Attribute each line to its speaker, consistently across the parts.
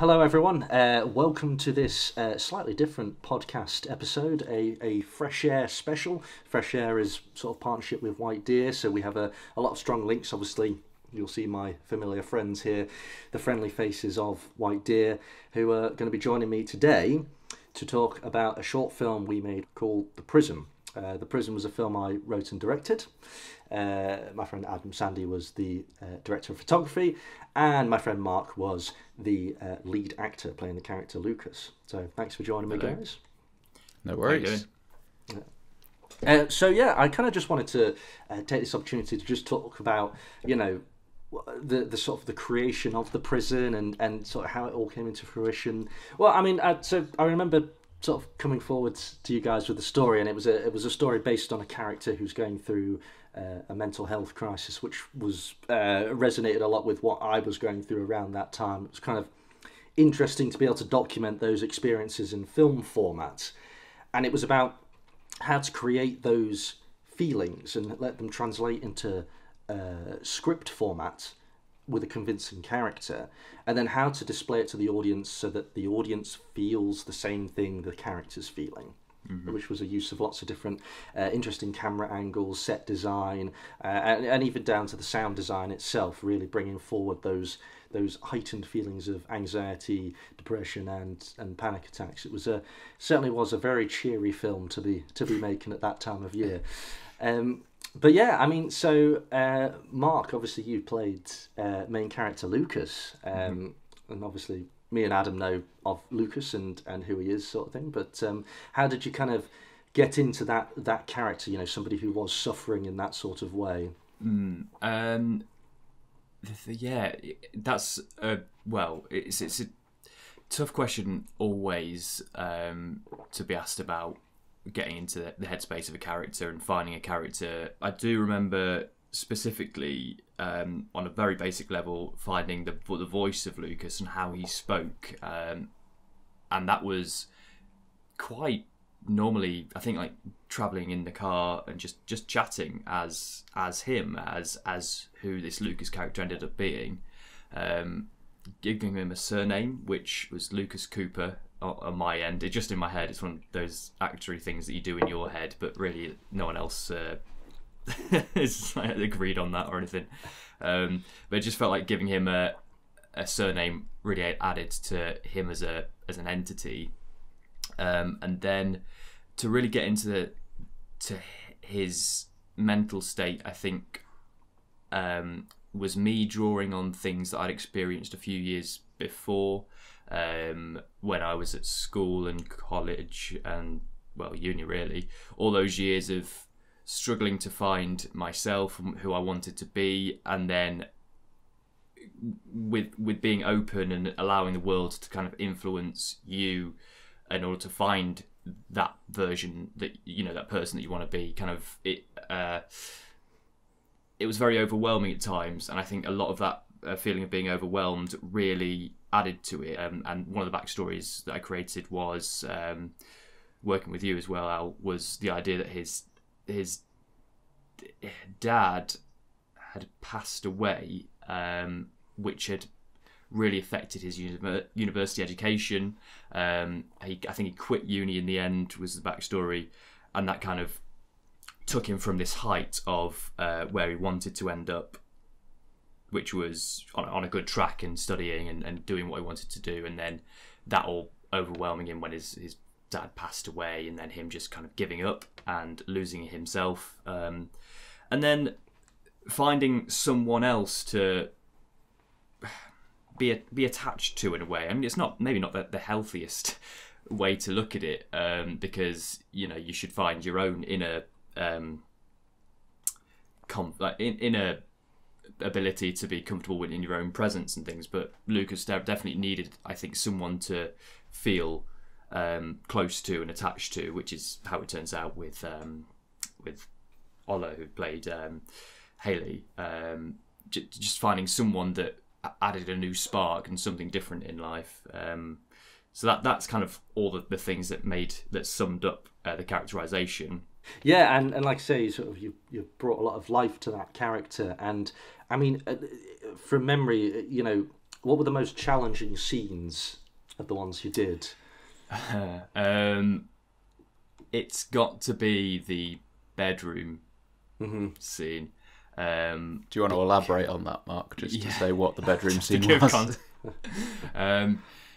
Speaker 1: Hello, everyone. Welcome to this slightly different podcast episode, a Fresh Air special. Fresh Air is sort of partnership with White Deer, so we have a lot of strong links. Obviously, you'll see my familiar friends here, the friendly faces of White Deer, who are going to be joining me today to talk about a short film we made called The Prism. The Prism was a film I wrote and directed. My friend Adam Sandy was the director of photography, and my friend Mark was the lead actor playing the character Lucas. So thanks for joining me, guys.
Speaker 2: No worries.
Speaker 1: I kind of just wanted to take this opportunity to just talk about, the sort of the creation of the prison and sort of how it all came into fruition. Well, I mean, I remember sort of coming forward to you guys with the story, and it was a story based on a character who's going through a mental health crisis, which was resonated a lot with what I was going through around that time. It was kind of interesting to be able to document those experiences in film format, and it was about how to create those feelings and let them translate into script format with a convincing character, and then how to display it to the audience so that the audience feels the same thing the character's feeling. Mm-hmm. Which was a use of lots of different interesting camera angles, set design, and even down to the sound design itself, really bringing forward those heightened feelings of anxiety, depression, and panic attacks. It was certainly was a very cheery film to be making at that time of year. But yeah, I mean, so Mark, obviously you played main character Lucas, and obviously me and Adam know of Lucas and who he is, sort of thing. But how did you kind of get into that character? Somebody who was suffering in that sort of way.
Speaker 2: Yeah, that's it's a tough question always to be asked about getting into the headspace of a character and finding a character. I do remember specifically on a very basic level finding the voice of Lucas and how he spoke, and that was quite normally, I think, like traveling in the car and just chatting as him, as who this Lucas character ended up being, giving him a surname which was Lucas Cooper on my end. It just in my head, it's one of those actory things that you do in your head, but really no one else is agreed on that or anything. But it just felt like giving him a surname really added to him as an entity, and then to really get into his mental state, I think was me drawing on things that I'd experienced a few years before, when I was at school and college and uni, really. All those years of struggling to find myself and who I wanted to be, and then with being open and allowing the world to kind of influence you in order to find that version, that that person that you want to be. Kind of it was very overwhelming at times, and I think a lot of that feeling of being overwhelmed really added to it. And one of the backstories that I created was working with you as well, Al, was the idea that his dad had passed away, which had really affected his university education. I think he quit uni in the end, was the backstory, and that kind of took him from this height of where he wanted to end up, which was on a good track and studying and doing what he wanted to do, and then that all overwhelming him when his dad passed away, and then him just kind of giving up and losing himself, and then finding someone else to be attached to in a way. I mean, it's maybe not the healthiest way to look at it, because you should find your own inner inner ability to be comfortable within your own presence and things. But Lucas definitely needed, I think, someone to feel close to and attached to, which is how it turns out with Ola, who played Hayley. Just finding someone that added a new spark and something different in life. So that's kind of all the things that summed up the characterization.
Speaker 1: Yeah, and like I say, sort of you brought a lot of life to that character, and I mean, from memory, what were the most challenging scenes of the ones you did?
Speaker 2: It's got to be the bedroom scene.
Speaker 3: Do you want to elaborate on that, Mark? Just to say what the bedroom scene was.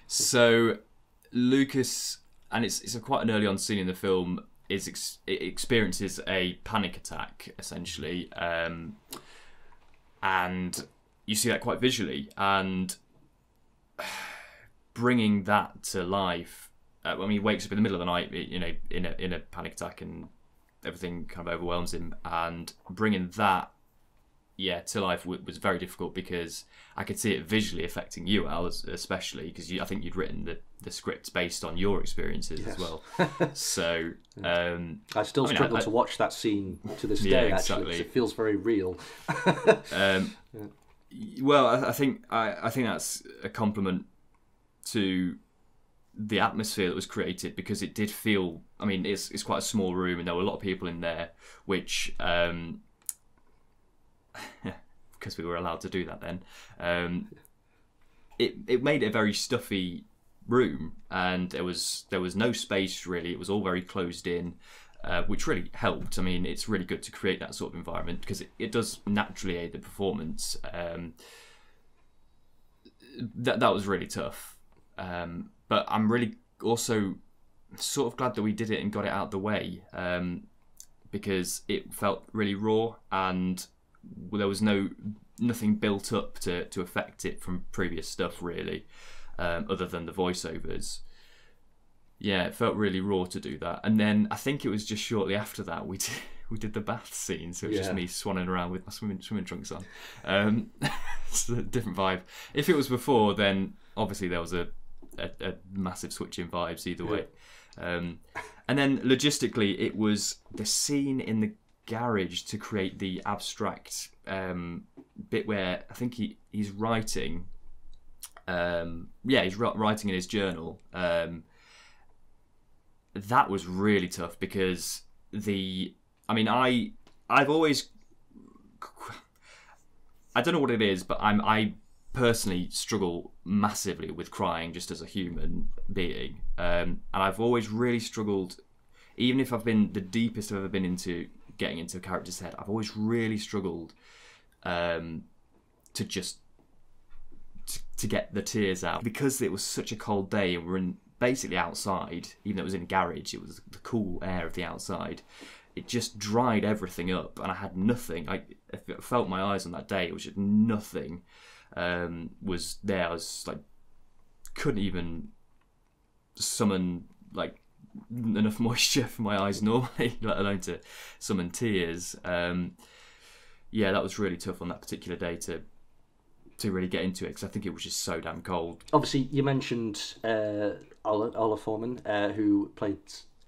Speaker 2: So Lucas, and it's a quite an early on scene in the film, it experiences a panic attack essentially, and you see that quite visually, and bringing that to life. When he wakes up in the middle of the night, in a panic attack, and everything kind of overwhelms him, and bringing that to life was very difficult, because I could see it visually affecting you, Al, especially because I think you'd written the script based on your experiences as well. So
Speaker 1: I still struggle to watch that scene to this day. Actually, because it feels very real.
Speaker 2: Well, I think that's a compliment to the atmosphere that was created, because it did feel. I mean, it's quite a small room, and there were a lot of people in there, which. Because we were allowed to do that then, it made it a very stuffy room, and there was no space really. It was all very closed in, which really helped. I mean, it's really good to create that sort of environment, because it does naturally aid the performance. That was really tough, but I'm really also sort of glad that we did it and got it out of the way, because it felt really raw, and there was nothing built up to affect it from previous stuff really, other than the voiceovers. Yeah, it felt really raw to do that. And then I think it was just shortly after that we did the bath scene, so it was just me swanning around with my swimming trunks on. It's a different vibe. If it was before, then obviously there was a massive switch in vibes either way. And then logistically, it was the scene in the garage to create the abstract bit where I think he's writing. He's writing in his journal. That was really tough, because I've always, I don't know what it is, but I personally struggle massively with crying just as a human being, and I've always really struggled, even if I've been the deepest I've ever been into getting into a character's head, I've always really struggled to get the tears out, because it was such a cold day and we're basically outside. Even though it was in a garage, it was the cool air of the outside. It just dried everything up, and I had nothing. I felt my eyes on that day. It was just nothing was there. I was like, couldn't even summon like enough moisture for my eyes normally, let alone to summon tears. That was really tough on that particular day to really get into it, because I think it was just so damn cold.
Speaker 1: Obviously, you mentioned Forman, who played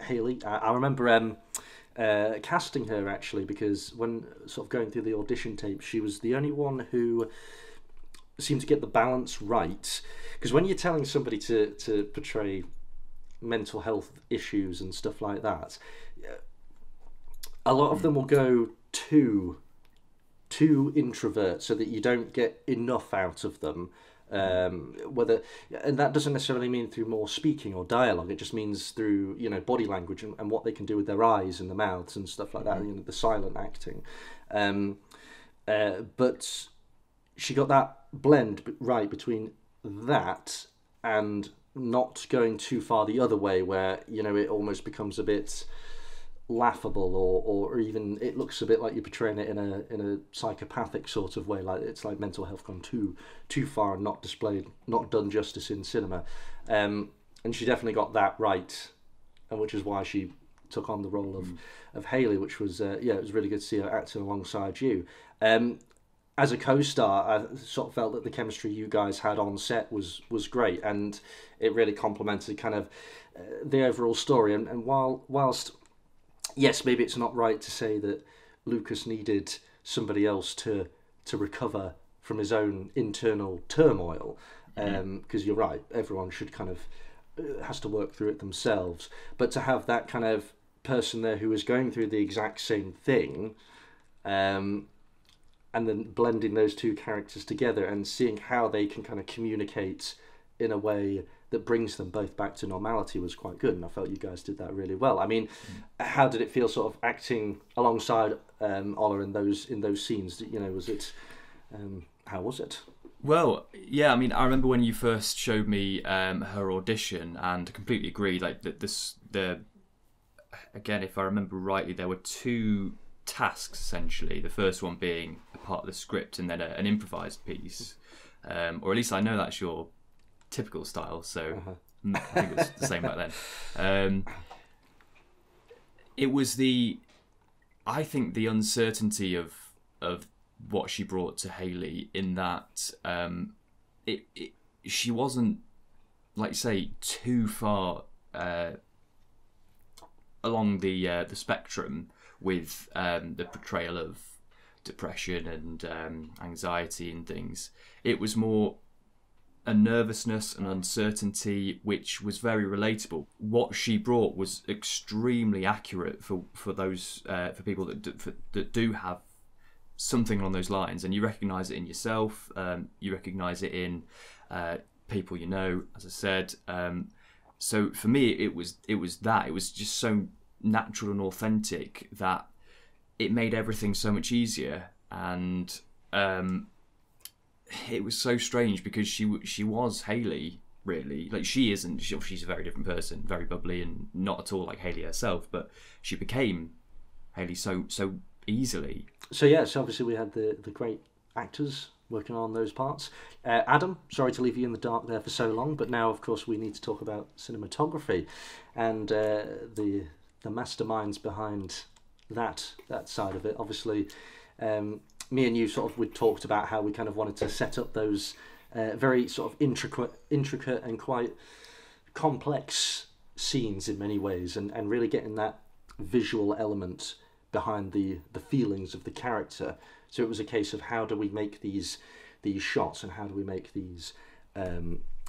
Speaker 1: Hayley. I remember casting her, actually, because when sort of going through the audition tape, she was the only one who seemed to get the balance right. Because when you're telling somebody to portray mental health issues and stuff like that, a lot of them will go too introvert, so that you don't get enough out of them. And that doesn't necessarily mean through more speaking or dialogue. It just means through body language and what they can do with their eyes and the mouths and stuff like that. The silent acting. But she got that blend right between that and not going too far the other way, where it almost becomes a bit laughable, or even it looks a bit like you're portraying it in a psychopathic sort of way, like it's like mental health gone too far and not done justice in cinema. And she definitely got that right, and which is why she took on the role of Hayley, which was it was really good to see her acting alongside you. As a co-star, I sort of felt that the chemistry you guys had on set was great, and it really complemented kind of the overall story. And whilst yes, maybe it's not right to say that Lucas needed somebody else to recover from his own internal turmoil, because you're right, everyone should kind of has to work through it themselves. But to have that kind of person there who was going through the exact same thing, and then blending those two characters together and seeing how they can kind of communicate in a way that brings them both back to normality was quite good, and I felt you guys did that really well. I mean, how did it feel sort of acting alongside Ola in those scenes? You know, was it how was it?
Speaker 2: Well, yeah, I mean, I remember when you first showed me her audition, and I completely agree. Like again, if I remember rightly, there were two tasks essentially. The first one being a part of the script, and then an improvised piece, or at least I know that's your typical style. So I think it was the same back then. It was I think the uncertainty of what she brought to Hayley, in that she wasn't, like you say, too far along the spectrum with the portrayal of depression and anxiety and things. It was more a nervousness and uncertainty, which was very relatable. What she brought was extremely accurate for those for people that do have something along those lines, and you recognise it in yourself. You recognise it in people you know, as I said. So for me, it was that. It was just so natural and authentic that it made everything so much easier. And it was so strange because she was Hayley, really. Like, she isn't. She's a very different person, very bubbly and not at all like Hayley herself. But she became Hayley so easily.
Speaker 1: So yeah, so obviously we had the great actors working on those parts. Adam, sorry to leave you in the dark there for so long, but now of course we need to talk about cinematography and the masterminds behind that side of it. Obviously, me and you we talked about how we kind of wanted to set up those very sort of intricate and quite complex scenes in many ways, and really getting that visual element behind the feelings of the character. So it was a case of how do we make these shots, and how do we make these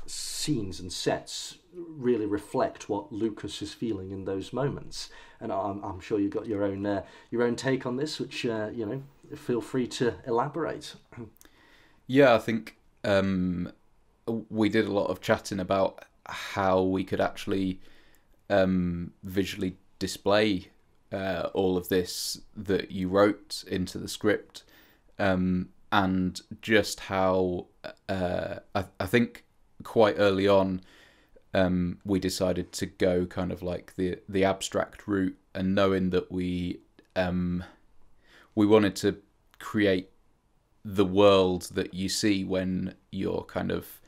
Speaker 1: scenes and sets really reflect what Lucas is feeling in those moments. And I'm sure you've got your own take on this, which feel free to elaborate.
Speaker 3: Yeah, I think we did a lot of chatting about how we could actually visually display all of this that you wrote into the script, and just how I think quite early on we decided to go kind of like the abstract route, and knowing that we wanted to create the world that you see when you're kind of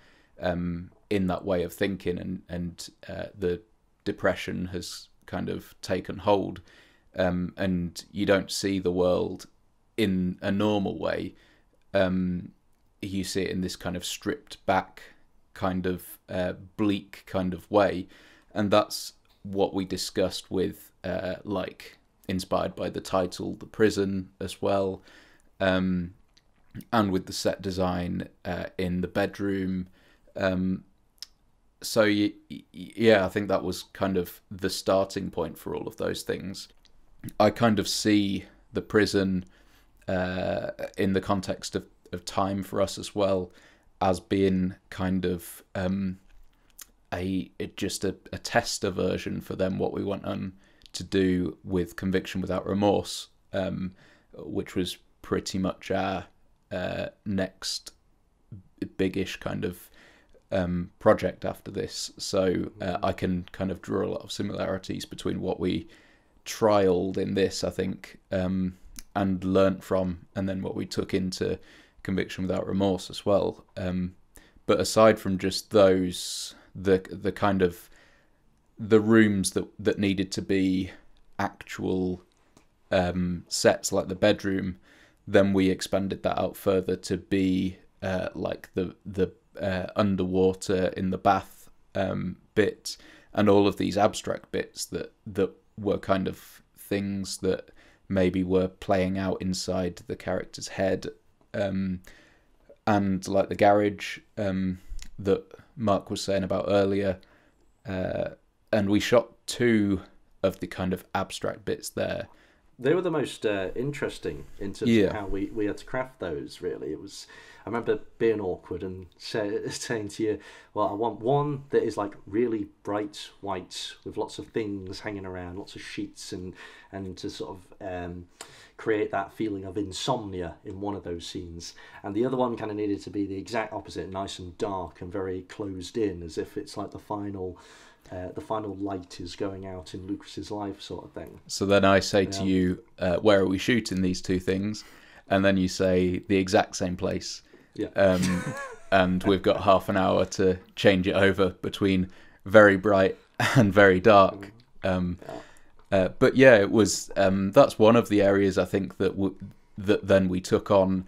Speaker 3: in that way of thinking, and the depression has kind of taken hold, and you don't see the world in a normal way. You see it in this kind of stripped back, kind of bleak kind of way, and that's what we discussed with like inspired by the title, The Prison, as well, and with the set design in the bedroom. So yeah, I think that was kind of the starting point for all of those things. I kind of see the prison in the context of time for us as well, as being kind of just a tester version for them, what we went on to do with Conviction Without Remorse, which was pretty much our next biggish kind of project after this. So I can kind of draw a lot of similarities between what we trialed in this, I think, and learnt from, and then what we took into Conviction Without Remorse as well. But aside from just those, the kind of the rooms that needed to be actual sets, like the bedroom, then we expanded that out further to be like the underwater in the bath bit, and all of these abstract bits that were kind of things that maybe were playing out inside the character's head, and like the garage that Mark was saying about earlier, and we shot two of the kind of abstract bits there,
Speaker 1: they were the most interesting in terms of how we had to craft those. Really, it was. I remember being awkward and saying to you, "Well, I want one that is like really bright white with lots of things hanging around, lots of sheets, and to sort of create that feeling of insomnia in one of those scenes. And the other one kind of needed to be the exact opposite, nice and dark and very closed in, as if it's like the final light is going out in Lucas's life, sort of thing."
Speaker 3: So then I say to you, "Where are we shooting these two things?" And then you say the exact same place.
Speaker 1: Yeah.
Speaker 3: And we've got half an hour to change it over between very bright and very dark. But yeah, it was. That's one of the areas I think that then we took on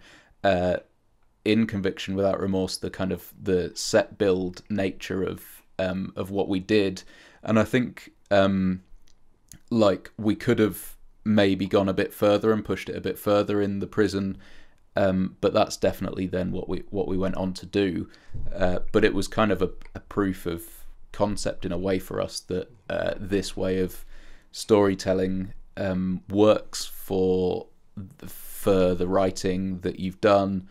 Speaker 3: in Conviction Without Remorse, the kind of the set build nature of what we did, and I think like we could have maybe gone a bit further and pushed it a bit further in the prison. But that's definitely then what we went on to do. But it was kind of a proof of concept in a way for us that this way of storytelling works for the writing that you've done,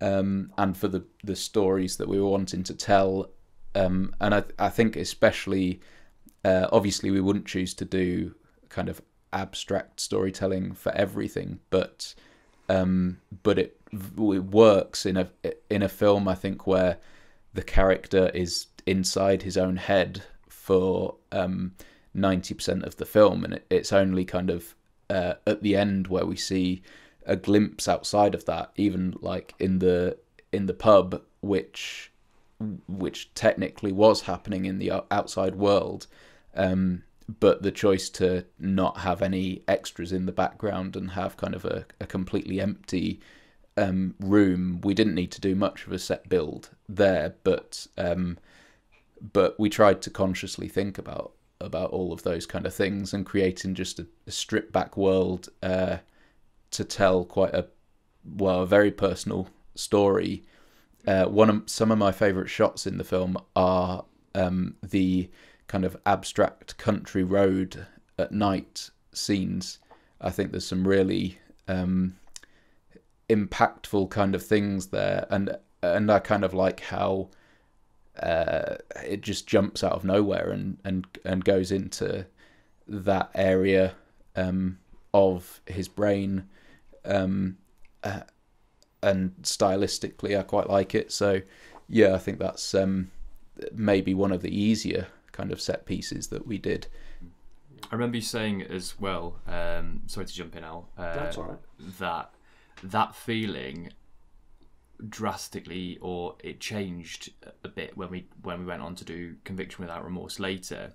Speaker 3: and for the stories that we were wanting to tell. And I think especially, obviously we wouldn't choose to do kind of abstract storytelling for everything, but it works in a film, I think, where the character is inside his own head for 90% of the film, and it's only kind of at the end where we see a glimpse outside of that, even like in the pub, which technically was happening in the outside world. But the choice to not have any extras in the background and have kind of a completely empty room, we didn't need to do much of a set build there, but we tried to consciously think about all of those kind of things and creating just a stripped back world to tell quite a very personal story. Some of my favourite shots in the film are the kind of abstract country road at night scenes. I think there's some really impactful kind of things there, and I kind of like how it just jumps out of nowhere and goes into that area of his brain, and stylistically I quite like it. So yeah, I think that's maybe one of the easier kind of set pieces that we did.
Speaker 2: I remember you saying as well, sorry to jump in, Al,
Speaker 1: That's all right.
Speaker 2: that feeling drastically, or it changed a bit when we went on to do Conviction Without Remorse later,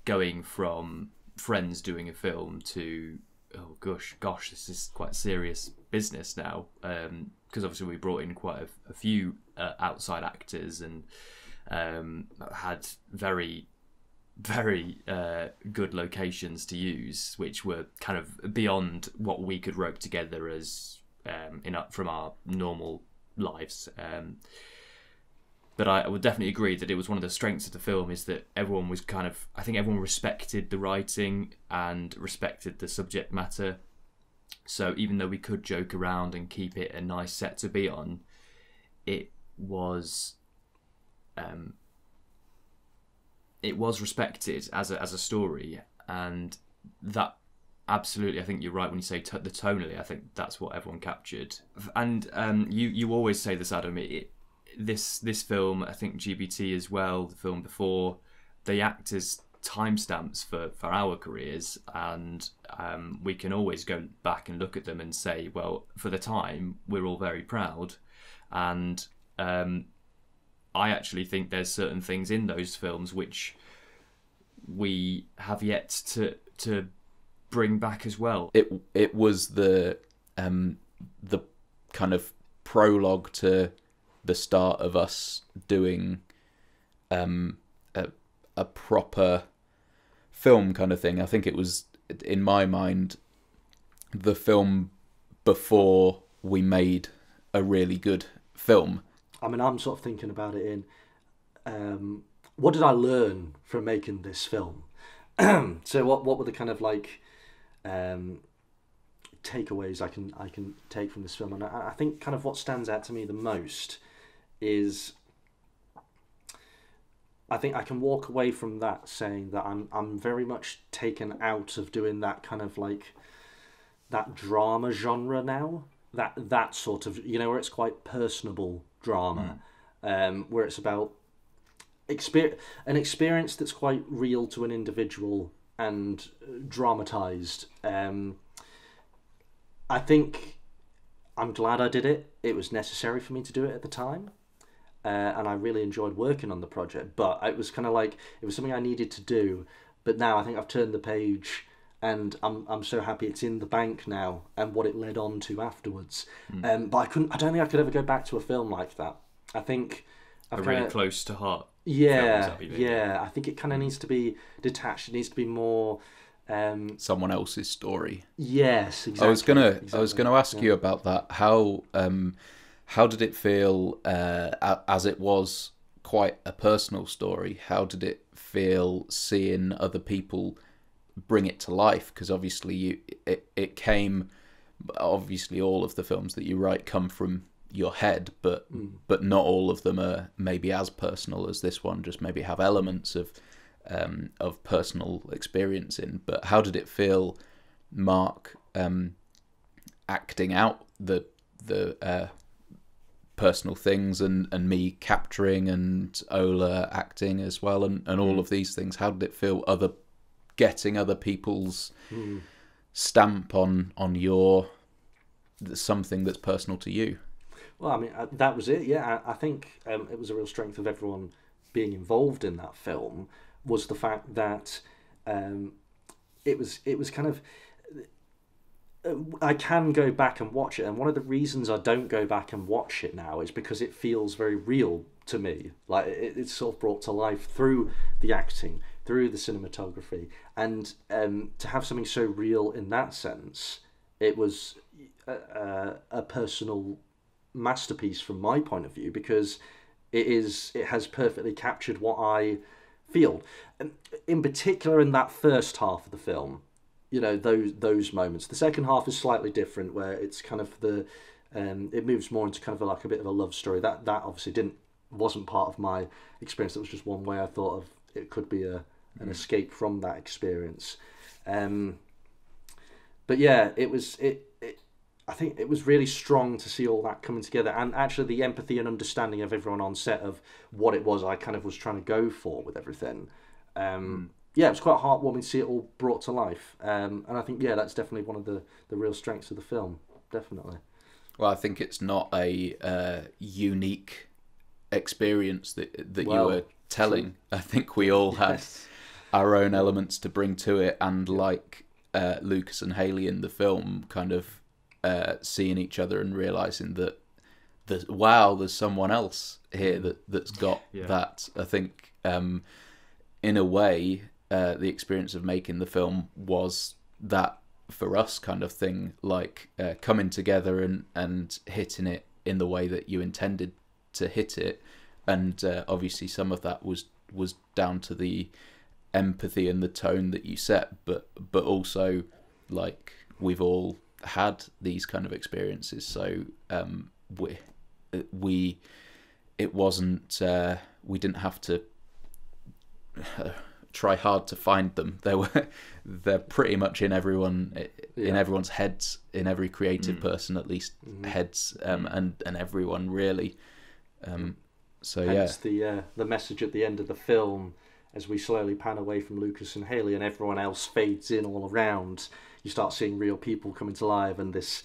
Speaker 2: going from friends doing a film to, oh gosh, this is quite serious business now, because obviously we brought in quite a few outside actors and had very good locations to use, which were kind of beyond what we could rope together as from our normal lives. But I would definitely agree that it was one of the strengths of the film is that everyone was I think everyone respected the writing and respected the subject matter. So even though we could joke around and keep it a nice set to be on, it was respected as a story, and that absolutely, I think you're right when you say the tonally. I think that's what everyone captured. And you always say this, Adam. This film, I think GBT as well, the film before, they act as timestamps for our careers, and we can always go back and look at them and say, well, for the time, we're all very proud. And I actually think there's certain things in those films which we have yet to bring back as well.
Speaker 3: It was the kind of prologue to the start of us doing a proper film kind of thing. I think it was, in my mind, the film before we made a really good film.
Speaker 1: I mean, I'm sort of thinking about it in what did I learn from making this film? So what were the kind of like takeaways I can take from this film, and I think kind of what stands out to me the most is I think I can walk away from that saying that I'm very much taken out of doing that kind of like that drama genre now. That sort of, you know, where it's quite personable drama, where it's about an experience that's quite real to an individual and dramatized. I think I'm glad I did it. It was necessary for me to do it at the time. And I really enjoyed working on the project, but it was kind of like it was something I needed to do. But now I think I've turned the page, and I'm so happy it's in the bank now, and what it led on to afterwards. But I don't think I could ever go back to a film like that. I think
Speaker 2: a really close to heart.
Speaker 1: Yeah, yeah. I think it kind of needs to be detached. It needs to be more
Speaker 3: someone else's story.
Speaker 1: Yes, exactly.
Speaker 3: I was gonna ask you about that. How did it feel, as it was quite a personal story? How did it feel seeing other people bring it to life? Because obviously it came. Obviously, all of the films that you write come from your head, but not all of them are maybe as personal as this one. Just maybe have elements of personal experience in. But how did it feel, Mark, acting out the personal things and me capturing and Ola acting as well and all of these things? How did it feel getting other people's stamp on your something that's personal to you?
Speaker 1: Well, I mean, that was it. Yeah, I think it was a real strength of everyone being involved in that film was the fact that it was kind of. I can go back and watch it, and one of the reasons I don't go back and watch it now is because it feels very real to me. Like it's sort of brought to life through the acting, through the cinematography, and to have something so real in that sense, it was a personal masterpiece from my point of view, because it has perfectly captured what I feel, and in particular in that first half of the film. You know, those moments. The second half is slightly different, where it's kind of it moves more into kind of like a bit of a love story. That obviously wasn't part of my experience. It was just one way I thought of it could be an escape from that experience. But yeah, I think it was really strong to see all that coming together, and actually the empathy and understanding of everyone on set of what it was I kind of was trying to go for with everything. Yeah, it was quite heartwarming to see it all brought to life. And I think, yeah, that's definitely one of the real strengths of the film. Definitely.
Speaker 3: Well, I think it's not a unique experience that you were telling. True. I think we all had our own elements to bring to it. And like Lucas and Hayley in the film, kind of seeing each other and realising that, there's someone else here that's got that. I think, in a way, the experience of making the film was that for us kind of thing, like coming together and hitting it in the way that you intended to hit it, and obviously some of that was down to the empathy and the tone that you set, but also like we've all had these kind of experiences, so we didn't have to try hard to find them. They're pretty much in everyone's heads, in every creative person at least heads, and everyone really. So
Speaker 1: hence the message at the end of the film, as we slowly pan away from Lucas and Hayley and everyone else fades in all around, you start seeing real people coming to life, and this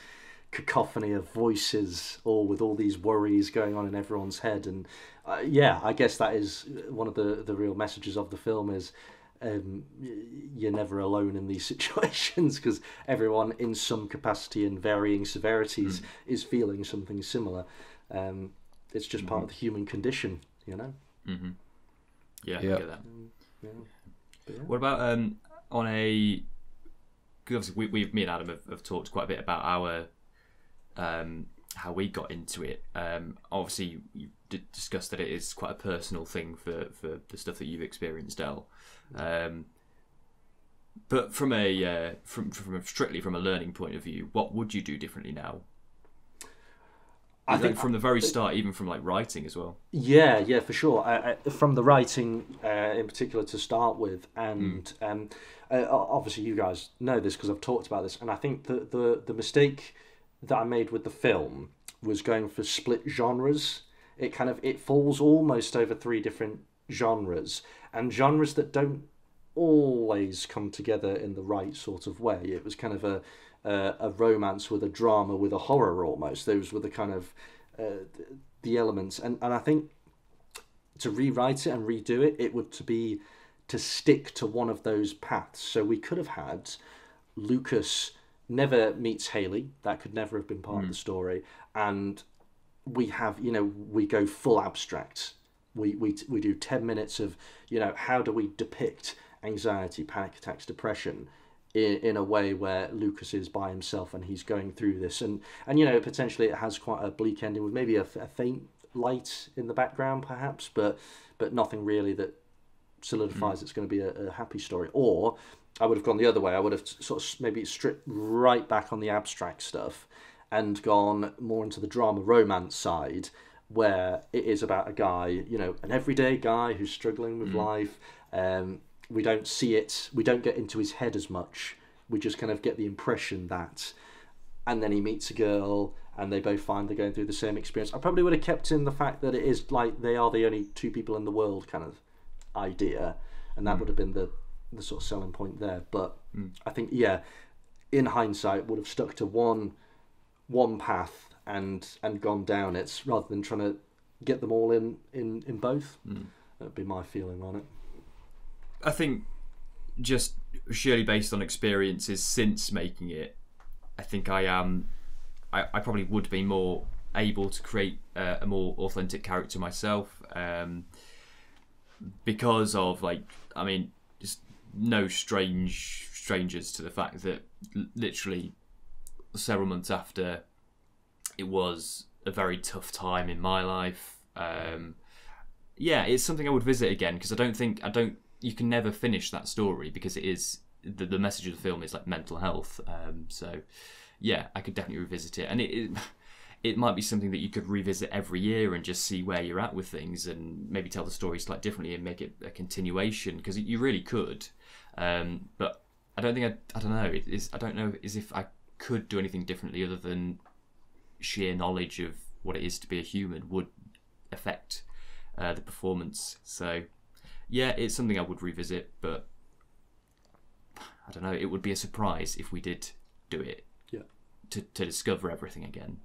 Speaker 1: cacophony of voices, all with all these worries going on in everyone's head. And I guess that is one of the real messages of the film is you're never alone in these situations, because everyone in some capacity and varying severities is feeling something similar. It's just part of the human condition, you know.
Speaker 2: I get that. What about on a, because obviously me and Adam have talked quite a bit about our how we got into it. Obviously you discussed that it is quite a personal thing for the stuff that you've experienced, El. But from strictly from a learning point of view, what would you do differently now? I think from the very start, even from like writing as well.
Speaker 1: Yeah, for sure. From the writing in particular to start with, and obviously you guys know this because I've talked about this, and I think the mistake that I made with the film was going for split genres. It falls almost over three different genres, and genres that don't always come together in the right sort of way. It was kind of a romance with a drama with a horror almost. Those were the kind of the elements, and I think to rewrite it and redo it, it would to stick to one of those paths. So we could have had Lucas never meets Hayley. That could never have been part of the story, and we have we go full abstract. We do 10 minutes of how do we depict anxiety, panic attacks, depression in a way where Lucas is by himself and he's going through this, and potentially it has quite a bleak ending with maybe a faint light in the background perhaps, but nothing really that solidifies it's going to be a happy story. Or I would have gone the other way. I would have sort of maybe stripped right back on the abstract stuff and gone more into the drama romance side, where it is about a guy, an everyday guy who's struggling with life. We don't see it. We don't get into his head as much. We just kind of get the impression that, and then he meets a girl, and they both find they're going through the same experience. I probably would have kept in the fact that it is like they are the only two people in the world kind of idea, and that would have been the sort of selling point there. But I think in hindsight, would have stuck to one path and gone down it rather than trying to get them all in both. That'd be my feeling on it.
Speaker 2: I think just surely based on experiences since making it, I think I probably would be more able to create a more authentic character myself, because of just no strangers to the fact that literally several months after, it was a very tough time in my life. It's something I would visit again, because you can never finish that story, because it is the message of the film is like mental health. So yeah, I could definitely revisit it, and it might be something that you could revisit every year and just see where you're at with things, and maybe tell the story slightly differently and make it a continuation, because you really could. But I don't think I don't know. I don't know as if I could do anything differently other than sheer knowledge of what it is to be a human would affect the performance. So yeah, it's something I would revisit, but I don't know. It would be a surprise if we did do it.
Speaker 1: Yeah.
Speaker 2: To discover everything again,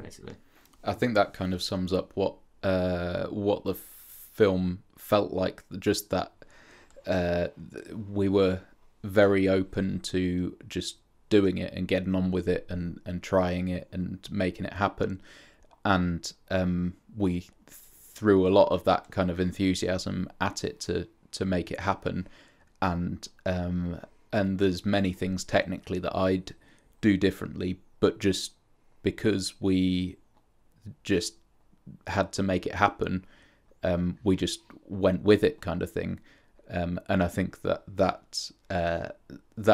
Speaker 2: basically.
Speaker 3: I think that kind of sums up what the film felt like. Just that we were very open to just doing it and getting on with it and trying it and making it happen, and we threw a lot of that kind of enthusiasm at it to make it happen, and there's many things technically that I'd do differently, but just because we just had to make it happen, we just went with it, kind of thing. And I think that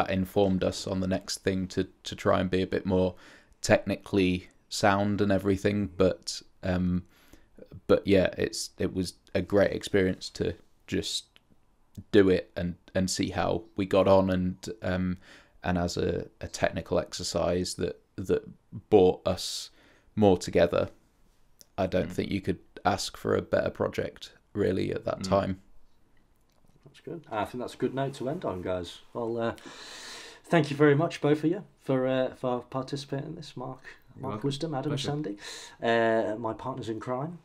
Speaker 3: informed us on the next thing to try and be a bit more technically sound and everything. But yeah, it was a great experience to just do it and see how we got on, and as a technical exercise that brought us more together. I don't think you could ask for a better project really at that time.
Speaker 1: That's good. I think that's a good note to end on, guys. Well, thank you very much, both of you, for participating in this. Mark Wisdom, Adam
Speaker 2: Pleasure.
Speaker 1: Sandy, my partners in crime.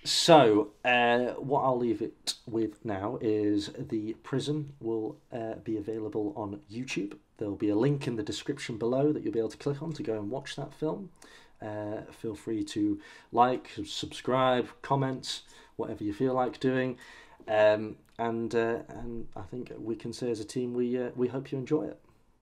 Speaker 1: So what I'll leave it with now is The Prison will be available on YouTube. There'll be a link in the description below that you'll be able to click on to go and watch that film. Feel free to like, subscribe, comment, whatever you feel like doing. And I think we can say as a team we hope you enjoy it.